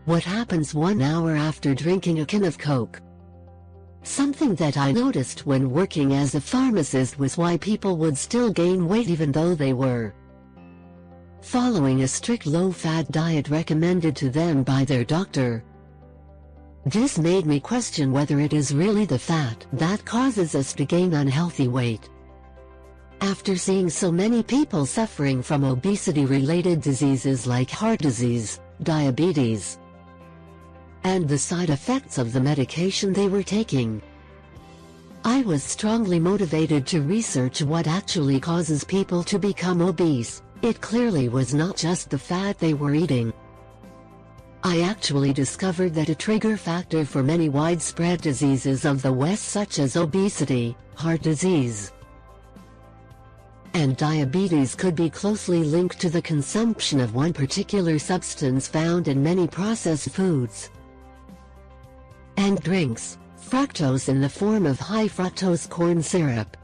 What happens 1 hour after drinking a can of Coke? Something that I noticed when working as a pharmacist was why people would still gain weight even though they were following a strict low-fat diet recommended to them by their doctor. This made me question whether it is really the fat that causes us to gain unhealthy weight. After seeing so many people suffering from obesity-related diseases like heart disease, diabetes, and the side effects of the medication they were taking, I was strongly motivated to research what actually causes people to become obese. It clearly was not just the fat they were eating. I actually discovered that a trigger factor for many widespread diseases of the West such as obesity, heart disease, and diabetes could be closely linked to the consumption of one particular substance found in many processed foods and drinks, fructose in the form of high fructose corn syrup.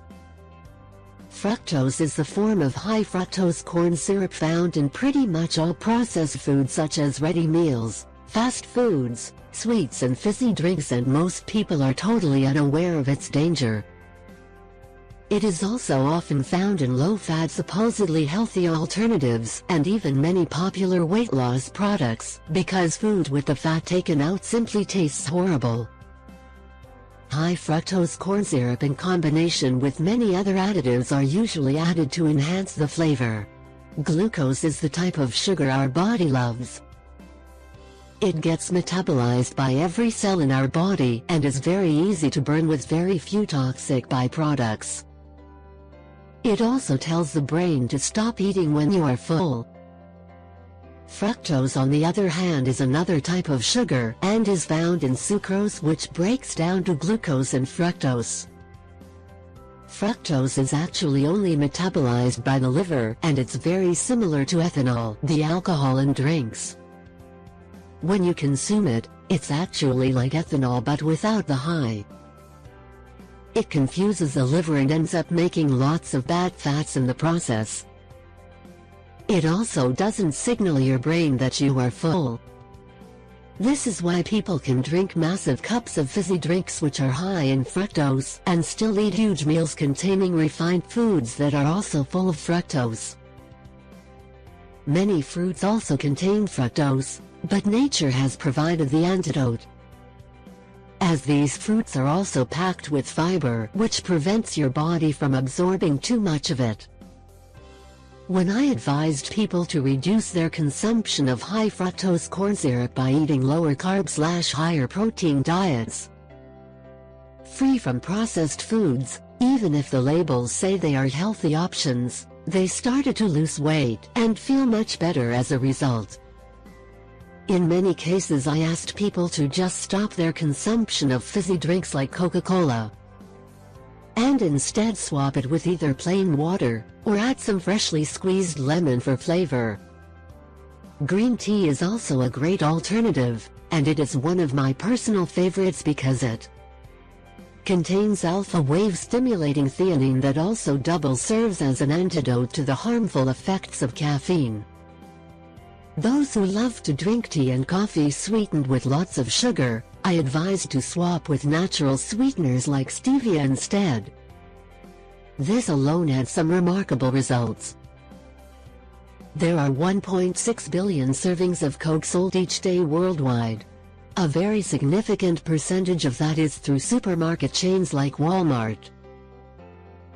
Fructose is the form of high fructose corn syrup found in pretty much all processed foods such as ready meals, fast foods, sweets and fizzy drinks, and most people are totally unaware of its danger. It is also often found in low-fat supposedly healthy alternatives and even many popular weight loss products, because food with the fat taken out simply tastes horrible. High fructose corn syrup in combination with many other additives are usually added to enhance the flavor. Glucose is the type of sugar our body loves. It gets metabolized by every cell in our body and is very easy to burn with very few toxic byproducts. It also tells the brain to stop eating when you are full. Fructose, on the other hand, is another type of sugar and is found in sucrose, which breaks down to glucose and fructose. Fructose is actually only metabolized by the liver, and it's very similar to ethanol, the alcohol in drinks. When you consume it, it's actually like ethanol but without the high. It confuses the liver and ends up making lots of bad fats in the process. It also doesn't signal your brain that you are full. This is why people can drink massive cups of fizzy drinks which are high in fructose and still eat huge meals containing refined foods that are also full of fructose. Many fruits also contain fructose, but nature has provided the antidote, as these fruits are also packed with fiber, which prevents your body from absorbing too much of it. When I advised people to reduce their consumption of high fructose corn syrup by eating lower carb/higher protein diets, free from processed foods, even if the labels say they are healthy options, they started to lose weight and feel much better as a result. In many cases I asked people to just stop their consumption of fizzy drinks like Coca-Cola and instead swap it with either plain water, or add some freshly squeezed lemon for flavor. Green tea is also a great alternative, and it is one of my personal favorites because it contains alpha-wave stimulating theanine that also double serves as an antidote to the harmful effects of caffeine. Those who love to drink tea and coffee sweetened with lots of sugar, I advise to swap with natural sweeteners like stevia instead. This alone had some remarkable results. There are 1.6 billion servings of Coke sold each day worldwide. A very significant percentage of that is through supermarket chains like Walmart.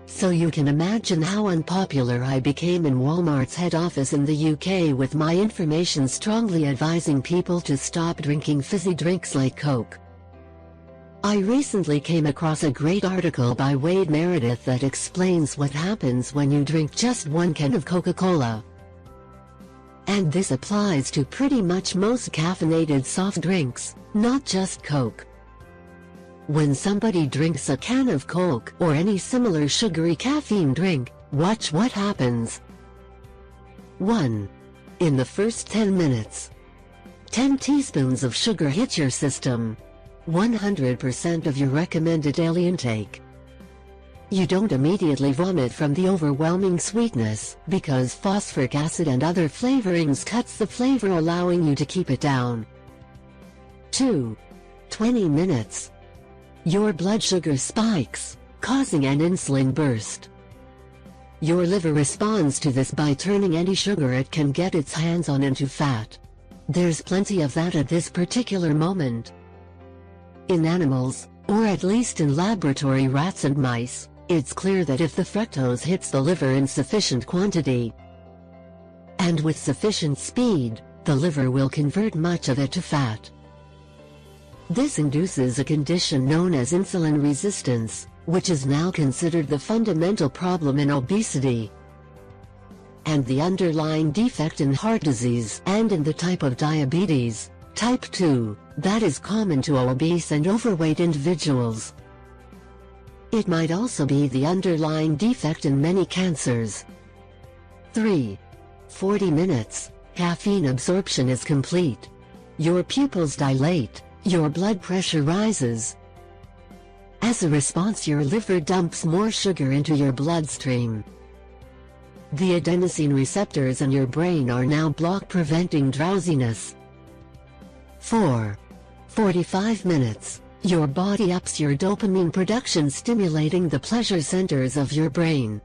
So you can imagine how unpopular I became in Walmart's head office in the UK with my information strongly advising people to stop drinking fizzy drinks like Coke. I recently came across a great article by Wade Meredith that explains what happens when you drink just one can of Coca-Cola. And this applies to pretty much most caffeinated soft drinks, not just Coke. When somebody drinks a can of Coke or any similar sugary caffeine drink, watch what happens. 1. In the first 10 minutes, 10 teaspoons of sugar hit your system. 100% of your recommended daily intake. You don't immediately vomit from the overwhelming sweetness, because phosphoric acid and other flavorings cuts the flavor, allowing you to keep it down. 2. 20 minutes. Your blood sugar spikes, causing an insulin burst. Your liver responds to this by turning any sugar it can get its hands on into fat. There's plenty of that at this particular moment. In animals, or at least in laboratory rats and mice, it's clear that if the fructose hits the liver in sufficient quantity, and with sufficient speed, the liver will convert much of it to fat. This induces a condition known as insulin resistance, which is now considered the fundamental problem in obesity, and the underlying defect in heart disease and in the type of diabetes, type 2, that is common to obese and overweight individuals. It might also be the underlying defect in many cancers. 3. 40 minutes. Caffeine absorption is complete. Your pupils dilate, your blood pressure rises. As a response, your liver dumps more sugar into your bloodstream. The adenosine receptors in your brain are now blocked, preventing drowsiness. 4. 45 minutes. Your body ups your dopamine production, stimulating the pleasure centers of your brain.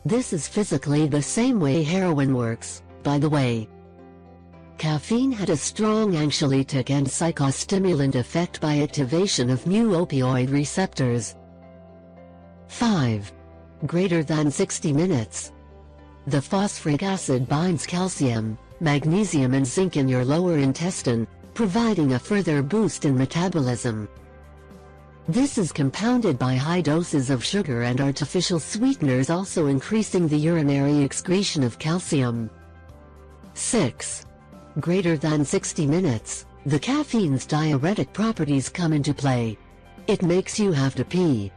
This is physically the same way heroin works, by the way. Caffeine had a strong anxiolytic and psychostimulant effect by activation of mu-opioid receptors. 5. Greater than 60 minutes. The phosphoric acid binds calcium, magnesium and zinc in your lower intestine, providing a further boost in metabolism. This is compounded by high doses of sugar and artificial sweeteners, also increasing the urinary excretion of calcium. 6. Greater than 60 minutes. The caffeine's diuretic properties come into play. It makes you have to pee.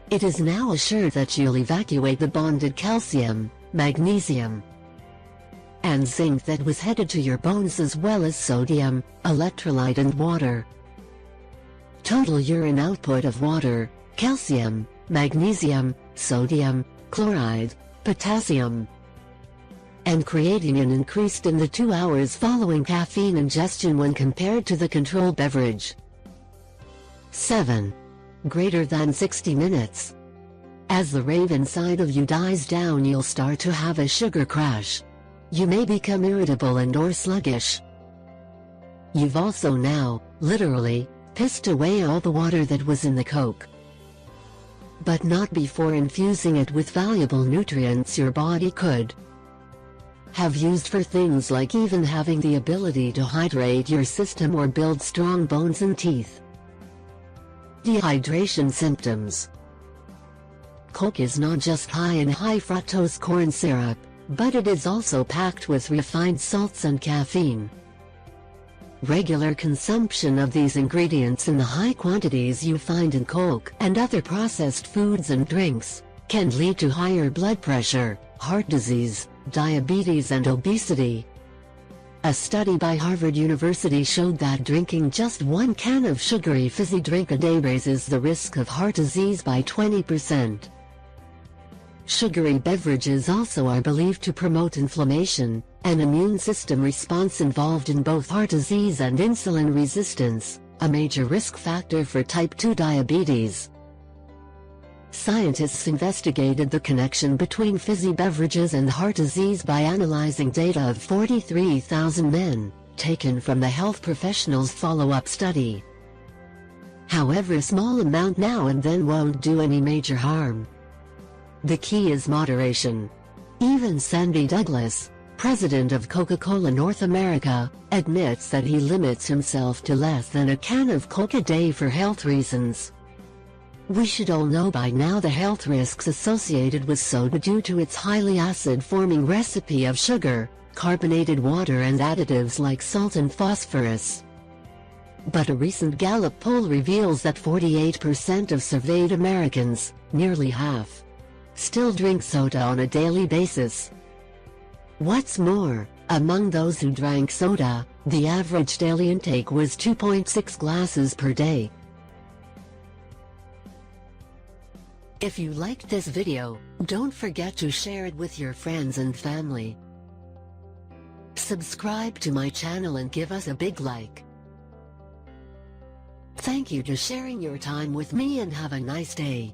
It is now assured that you'll evacuate the bonded calcium, magnesium, and zinc that was headed to your bones, as well as sodium, electrolyte and water. Total urine output of water, calcium, magnesium, sodium, chloride, potassium, and creatinine increased in the 2 hours following caffeine ingestion when compared to the control beverage. 7. Greater than 60 minutes. As the rave inside of you dies down, you'll start to have a sugar crash. You may become irritable and/or sluggish. You've also now, literally, pissed away all the water that was in the Coke. But not before infusing it with valuable nutrients your body could have used for things like even having the ability to hydrate your system or build strong bones and teeth. Dehydration symptoms. Coke is not just high in high fructose corn syrup, but it is also packed with refined salts and caffeine. Regular consumption of these ingredients in the high quantities you find in Coke and other processed foods and drinks can lead to higher blood pressure, heart disease, diabetes and obesity. A study by Harvard University showed that drinking just 1 can of sugary fizzy drink a day raises the risk of heart disease by 20%. Sugary beverages also are believed to promote inflammation, an immune system response involved in both heart disease and insulin resistance, a major risk factor for type 2 diabetes. Scientists investigated the connection between fizzy beverages and heart disease by analyzing data of 43,000 men, taken from the health professionals' follow-up study. However, a small amount now and then won't do any major harm. The key is moderation. Even Sandy Douglas, president of Coca-Cola North America, admits that he limits himself to less than a can of Coke a day for health reasons. We should all know by now the health risks associated with soda due to its highly acid-forming recipe of sugar, carbonated water and additives like salt and phosphorus. But a recent Gallup poll reveals that 48% of surveyed Americans, nearly half, still drink soda on a daily basis. What's more, among those who drank soda, The average daily intake was 2.6 glasses per day. If you liked this video, don't forget to share it with your friends and family. Subscribe to my channel and give us a big like. Thank you for sharing your time with me and have a nice day.